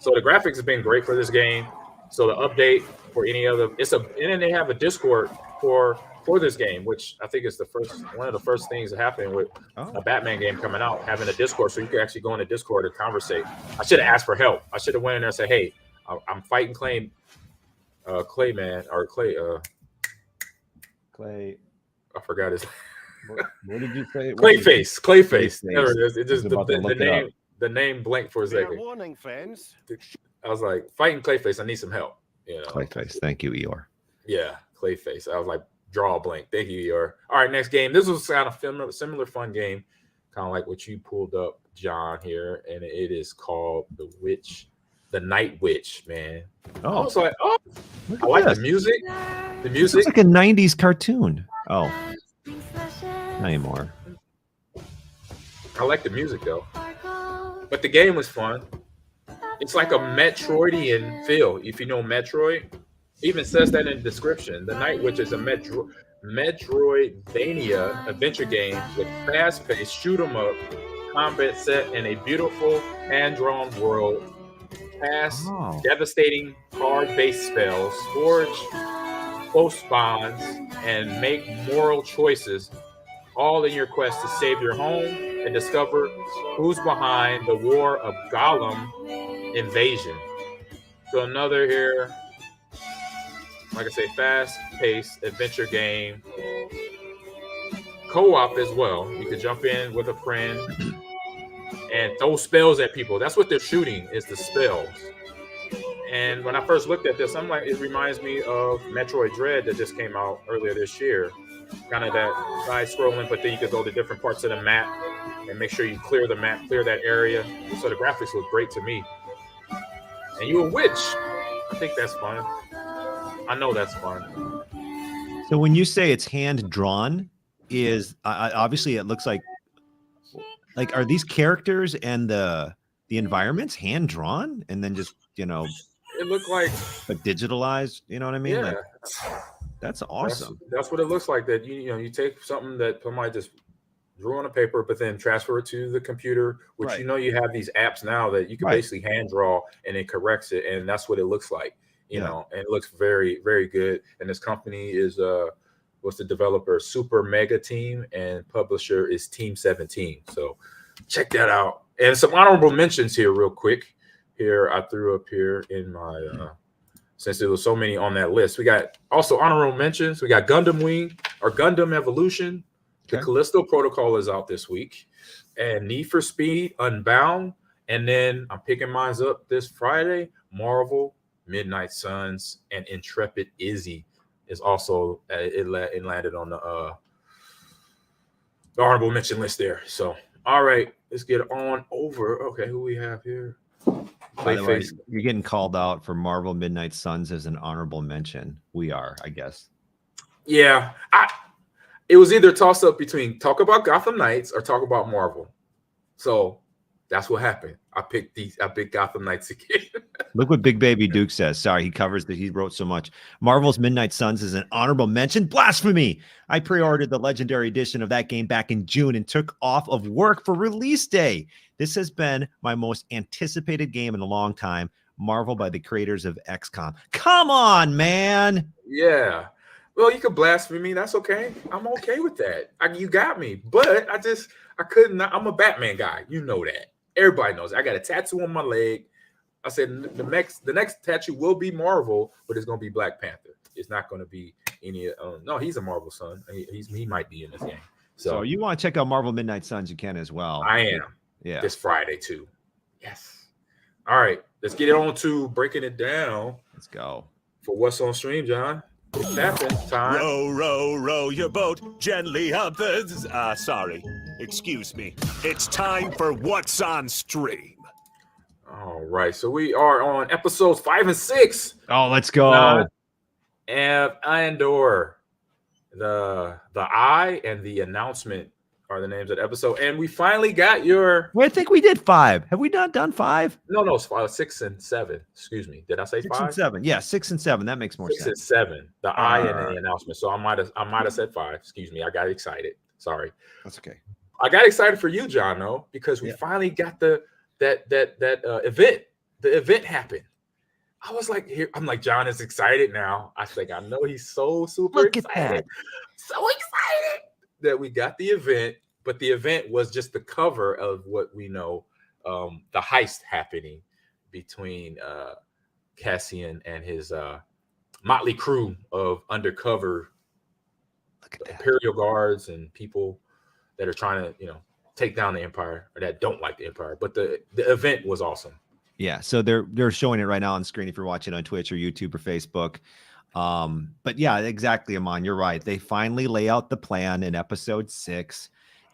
So the graphics have been great for this game. So the update for any other, and then they have a Discord for this game, which I think is one of the first things that happened with a Batman game coming out, having a Discord, so you can actually go in the Discord and conversate. I should have asked for help. I should have went in there and said, "Hey, I'm fighting Clayman or Clay. Clay. I forgot his. What did you say? Clayface. There it is. It just the name blanked for a second. Warning, fans. I was like, fighting Clayface. I need some help. Clayface. Thank you, Eeyore. Yeah, Clayface. I was like, draw a blank. Thank you, Eeyore. All right, next game. This was kind of similar fun game, kind of like what you pulled up, John, here, and it is called The Night Witch, man. I was like, I like the music. The music. It's like a 90s cartoon. Oh, not anymore. I like the music, though. But the game was fun. It's like a Metroidian feel. If you know Metroid, it even says that in the description. The Night Witch is a Metroidvania adventure game with fast-paced shoot-'em-up combat set in a beautiful hand-drawn world. Cast devastating card-based spells, forge close bonds, and make moral choices, all in your quest to save your home and discover who's behind the War of Gollum invasion. So another here, like I say, fast-paced adventure game. Co-op as well. You could jump in with a friend and throw spells at people. That's what they're shooting, is the spells. And when I first looked at this, I'm like, it reminds me of Metroid Dread that just came out earlier this year. Kind of that side-scrolling, but then you could go to different parts of the map and make sure you clear the map, clear that area. So the graphics look great to me. And you're a witch. I think that's fun. I know that's fun. So when you say it's hand-drawn, obviously it looks like are these characters and the environments hand-drawn and then just, it looked like but digitalized, you know what I mean? Yeah. That's awesome. That's what it looks like, that you take something that somebody just drew on a paper, but then transfer it to the computer, which right. You have these apps now that you can basically hand draw and it corrects it, and that's what it looks like, you know, and it looks very, very good. And this company is what's the developer? Super Mega Team, and publisher is Team 17. So check that out. And some honorable mentions here real quick. Here I threw up here in my since there was so many on that list. We got also honorable mentions. We got Gundam Wing or Gundam Evolution. The Callisto Protocol is out this week, and Need for Speed Unbound. And then I'm picking mine up this Friday. Marvel Midnight Suns and Intrepid Izzy is also it landed on the honorable mention list there. So all right, let's get on over. Okay, who we have here? By the way, you're getting called out for Marvel Midnight Suns as an honorable mention. We are, I guess. Yeah, it was either toss up between talk about Gotham Knights or talk about Marvel. So That's what happened. I picked Gotham Knights again. Look what Big Baby Duke says. Sorry, he covers that. He wrote so much. Marvel's Midnight Suns is an honorable mention. Blasphemy. I pre-ordered the legendary edition of that game back in June and took off of work for release day. This has been my most anticipated game in a long time. Marvel by the creators of XCOM. Come on, man. Yeah. Well, you could blaspheme me. That's okay. I'm okay with that. You got me. But I couldn't. I'm a Batman guy. You know that. Everybody knows. I got a tattoo on my leg. I said the next tattoo will be Marvel, but it's gonna be Black Panther. It's not gonna be any. No, he's a Marvel son. He might be in this game. So you want to check out Marvel Midnight Suns? You can as well. I am. Yeah. This Friday too. Yes. All right. Let's get on to breaking it down. Let's go. For what's on stream, John. It's happening. Time. Row, row, row your boat gently up the. Sorry. Excuse me. It's time for what's on stream. All right. So we are on episodes 5 and 6. Oh, let's go. Andor. The Eye and the Announcement are the names of the episode. And we finally got your. Well, I think we did 5. Have we not done 5? No, it's 6 and 7. Excuse me. Did I say 5? 6 and 7. Yeah, 6 and 7. That makes more 6 sense. and 7. The Eye and the Announcement. So I might have said 5. Excuse me. I got excited. Sorry. That's okay. I got excited for you, John, though, because we finally got that event. The event happened. I was like, I'm like, John is excited now. I think I know he's so super excited. That. So excited that we got the event, but the event was just the cover of what we know, the heist happening between Cassian and his motley crew of undercover Imperial guards and people that are trying to, take down the Empire, or that don't like the Empire. But the event was awesome. Yeah, so they're showing it right now on screen if you're watching on Twitch or YouTube or Facebook. But yeah, exactly, Amon. You're right. They finally lay out the plan in episode 6.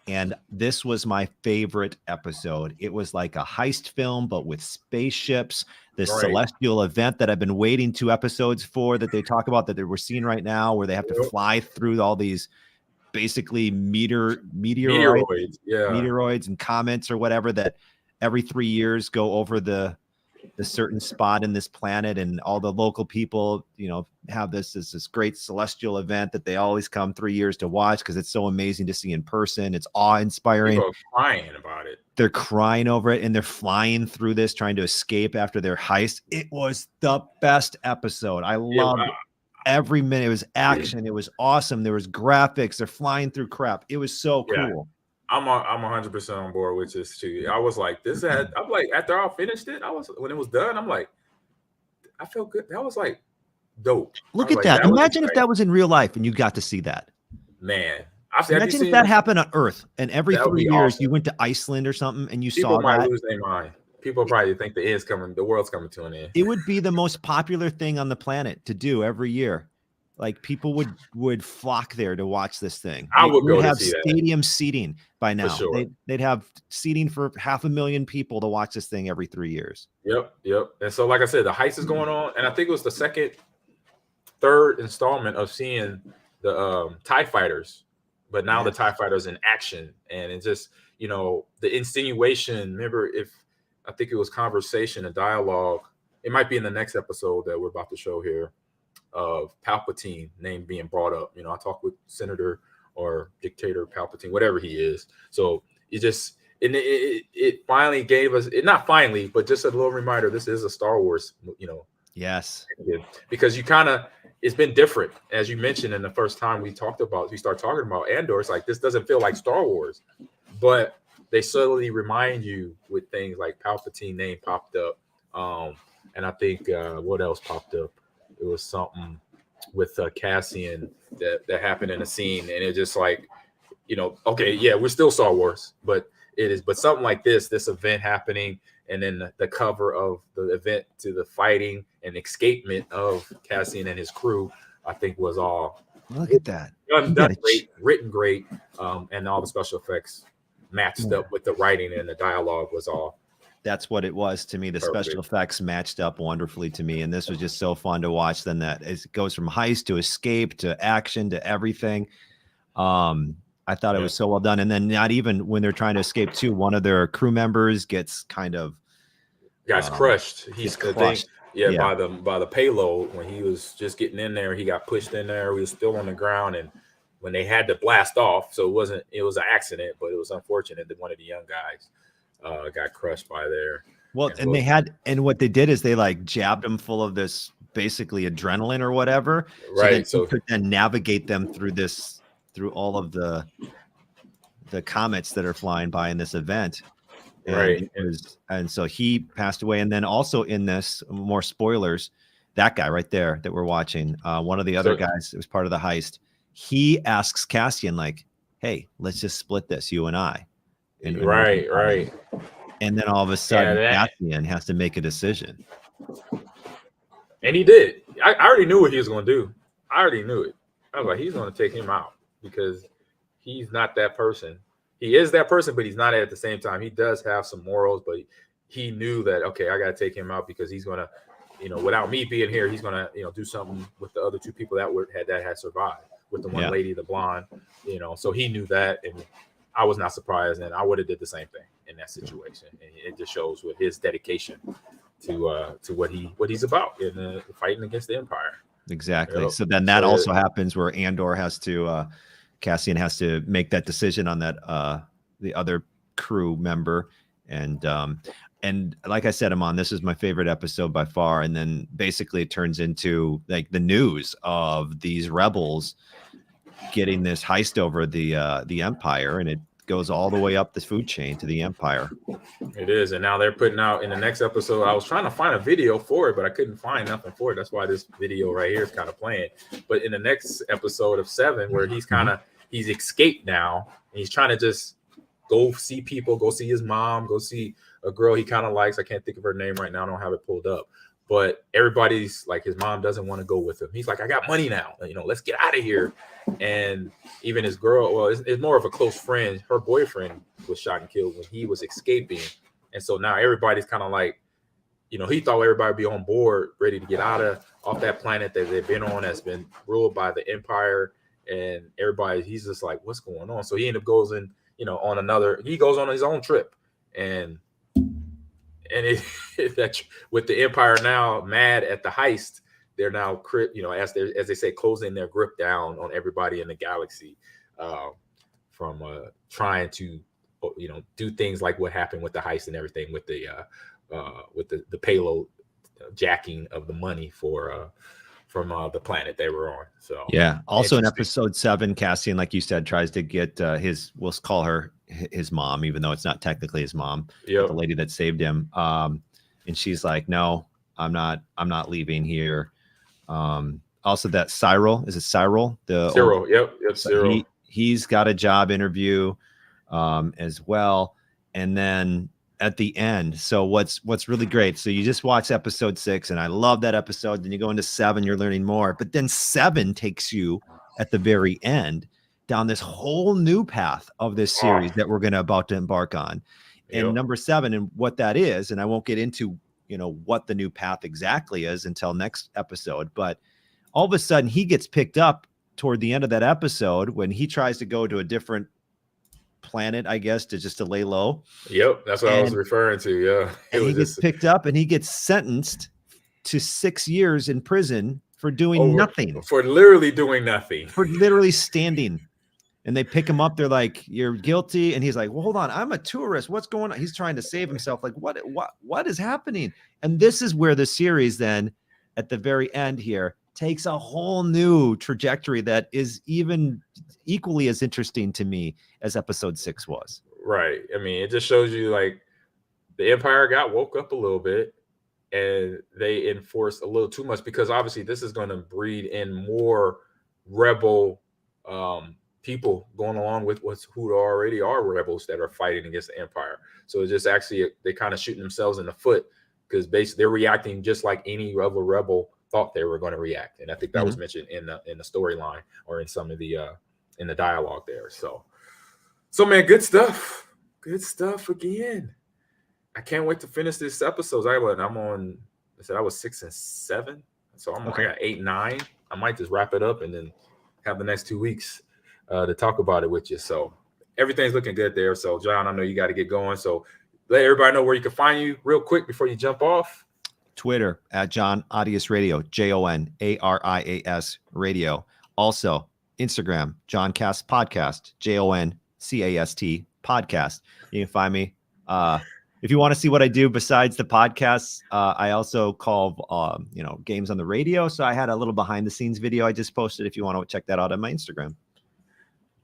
And this was my favorite episode. It was like a heist film, but with spaceships, this celestial event that I've been waiting 2 episodes for, that they talk about, that we're seeing right now, where they have to fly through all these basically meteoroids and comets or whatever, that every 3 years go over the certain spot in this planet, and all the local people, have this great celestial event that they always come 3 years to watch because it's so amazing to see in person. It's awe-inspiring. People are crying about it. They're crying over it, and they're flying through this, trying to escape after their heist. It was the best episode. I loved every minute. It was action. It was awesome. There was graphics. They're flying through crap. It was so cool. I'm 100% on board with this too. I was like, I'm like, after I finished it, when it was done, I'm like, I felt good. That was like dope. Look at that. Imagine if that was in real life and you got to see that. Man. Imagine if that happened on Earth and every 3 years you went to Iceland or something and you saw that. People might lose their mind. People probably think the world's coming to an end. It would be the most popular thing on the planet to do every year. Like, people would flock there to watch this thing. I would go have to see stadium seating by now. For sure. They'd have seating for 500,000 people to watch this thing every 3 years. Yep. And so, like I said, the heist is going on, and I think it was the third installment of seeing the TIE fighters, but now the TIE fighters in action, and it's just the insinuation. Remember, I think it was conversation and dialogue. It might be in the next episode that we're about to show here, of Palpatine name being brought up. I talked with Senator or Dictator Palpatine, whatever he is. So it finally gave us, not finally, but just a little reminder, this is a Star Wars, Yes. Because it's been different. As you mentioned in the first time we start talking about Andor, it's like, this doesn't feel like Star Wars, but they subtly remind you with things like Palpatine name popped up. And I think what else popped up? It was something with Cassian that happened in a scene, and it's just like, okay, yeah, we're still Star Wars, but something like this event happening, and then the cover of the event to the fighting and escapement of Cassian and his crew, I think was all. Look at that. Done great, written great, and all the special effects matched up with the writing, and the dialogue was all. That's what it was to me. The special effects matched up wonderfully to me, and this was just so fun to watch. Then it goes from heist to escape to action to everything. I I thought it was so well done. And then not even when they're trying to escape too, one of their crew members gets kind of crushed. He's crushed. Yeah, by the payload when he was just getting in there. He got pushed in there. He was still on the ground, and when they had to blast off, so it was an accident, but it was unfortunate that one of the young guys got crushed by there. Well, and what they did is they like jabbed him full of this basically adrenaline or whatever, right? So he could then navigate them through all of the comets that are flying by in this event. And right. And so he passed away. And then also in this, more spoilers, that guy right there that we're watching, one of the other guys that was part of the heist, he asks Cassian, like, hey, let's just split this, you and I. And right. And then all of a sudden, Cassian has to make a decision. And he did. I already knew what he was going to do. I already knew it. I was like, he's going to take him out because he's not that person. He is that person, but he's not at the same time. He does have some morals, but he knew that, okay, I got to take him out because he's going to, without me being here, he's going to, do something with the other two people that had survived, with the one lady, the blonde, so he knew that. And I was not surprised. And I would have did the same thing in that situation. And it just shows with his dedication to what he's about in fighting against the Empire. Exactly. So then that also happens where Andor Cassian has to make that decision on that the other crew member, and like I said, Amon, this is my favorite episode by far. And then basically it turns into like the news of these rebels getting this heist over the Empire, and it goes all the way up the food chain to the Empire. It is, and now they're putting out in the next episode. I was trying to find a video for it, but I couldn't find nothing for it. That's why this video right here is kind of playing. But in the next episode of 7, where he's escaped now, and he's trying to just go see people, go see his mom, go see a girl he kind of likes. I can't think of her name right now. I don't have it pulled up. But everybody's like, his mom doesn't want to go with him. He's like, I got money now. Let's get out of here. And even his girl, well, it's more of a close friend. Her boyfriend was shot and killed when he was escaping. And so now everybody's kind of like, he thought everybody would be on board, ready to get off that planet that they've been on, that's been ruled by the Empire. And he's just like, what's going on? So he goes on his own trip. And with the Empire now mad at the heist, they're now, as they say, closing their grip down on everybody in the galaxy, from trying to, do things like what happened with the heist and everything with the payload jacking of the money from the planet they were on. So yeah. Also in episode 7, Cassian, like you said, tries to get we'll call her his mom, even though it's not technically his mom, the lady that saved him. And she's like, no, I'm not leaving here. Also that Cyril, is it Cyril? Cyril. Yep. Cyril. He's got a job interview as well. And then at the end, so what's really great, so you just watch episode 6, and I love that episode. Then you go into 7, you're learning more, but then 7 takes you at the very end down this whole new path of this series that we're about to embark on. And number 7, and what that is, and I won't get into what the new path exactly is until next episode, but all of a sudden he gets picked up toward the end of that episode when he tries to go to a different planet, I guess, to lay low. Yep, that's what I was referring to. Yeah, and he gets picked up and he gets sentenced to 6 years in prison for doing nothing, for literally doing nothing, for literally standing. And they pick him up. They're like, "You're guilty," and he's like, "Well, hold on, I'm a tourist. What's going on?" He's trying to save himself. Like, what is happening? And this is where the series then, at the very end here, takes a whole new trajectory that is even equally as interesting to me as episode 6 was. Right. I mean, it just shows you like the Empire woke up a little bit, and they enforced a little too much, because obviously this is going to breed in more rebel people going along with who already are rebels that are fighting against the Empire. So it's just actually, they kind of shooting themselves in the foot, because basically they're reacting just like any rebel thought they were going to react. And I think that was mentioned in the storyline, or in some of the in the dialogue there. So man, good stuff again. I can't wait to finish this episode. I said I was 6 and 7, so I got 8, 9. I might just wrap it up and then have the next 2 weeks to talk about it with you. So everything's looking good there. So John, I know you got to get going. So let everybody know where you can find you real quick before you jump off. Twitter at John Arias Radio, JONARIAS Radio. Also, Instagram, John Cast Podcast, JONCAST Podcast. You can find me. If you want to see what I do besides the podcasts, I also call games on the radio. So I had a little behind the scenes video I just posted. If you want to check that out on my Instagram,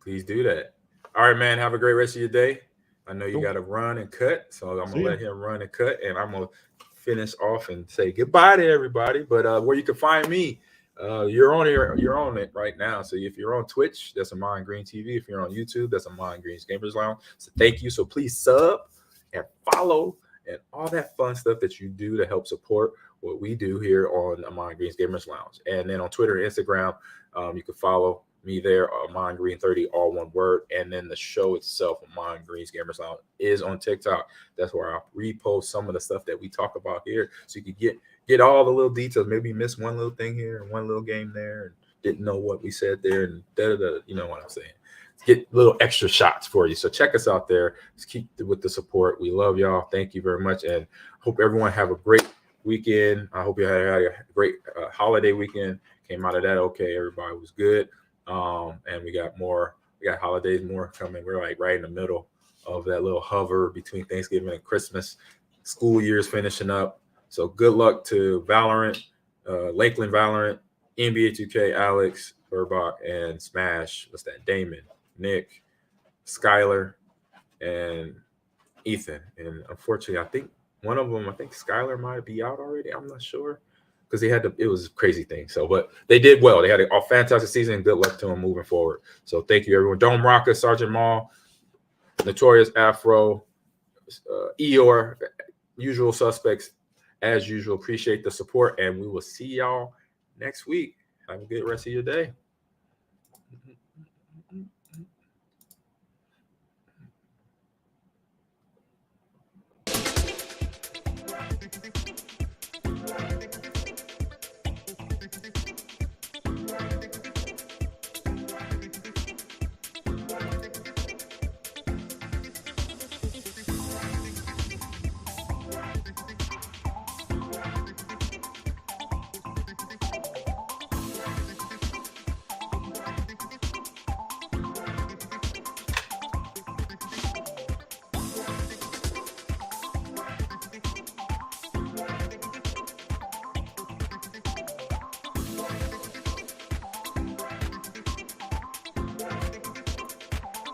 please do that. All right, man. Have a great rest of your day. I know you got to run and cut, so I'm gonna let him run and cut, and I'm gonna finish off and say goodbye to everybody. But where you can find me, you're on it right now. So if you're on Twitch, that's Ahman Green TV. If you're on YouTube, that's Ahman Green's Gamers Lounge. So thank you. So please sub and follow and all that fun stuff that you do to help support what we do here on Ahman Green's Gamers Lounge. And then on Twitter and Instagram, you can follow me there, Ahman Green 30, all one word. And then the show itself, Ahman Green's Gamers Lounge, is on TikTok. That's where I'll repost some of the stuff that we talk about here, so you can get all the little details. Maybe you missed one little thing here and one little game there and didn't know what we said there and da-da-da, you know what I'm saying. Get little extra shots for you. So check us out there. Just keep with the support. We love y'all. Thank you very much, and hope everyone have a great weekend. I hope you had a great holiday weekend. Came out of that okay. Everybody was good. And we got holidays more coming. We're like right in the middle of that little hover between Thanksgiving and Christmas. School year's finishing up. So good luck to Valorant, Lakeland Valorant, NBA 2K, Alex, Burbach, and Smash. What's that? Damon, Nick, Skylar, and Ethan. And unfortunately, I think one of them, Skylar might be out already. I'm not sure. Because it was a crazy thing. So, but they did well. They had a fantastic season. Good luck to them moving forward. So, thank you, everyone. Dome Rocka, Sergeant Maul, Notorious Afro, Eeyore, usual suspects, as usual. Appreciate the support, and we will see y'all next week. Have a good rest of your day.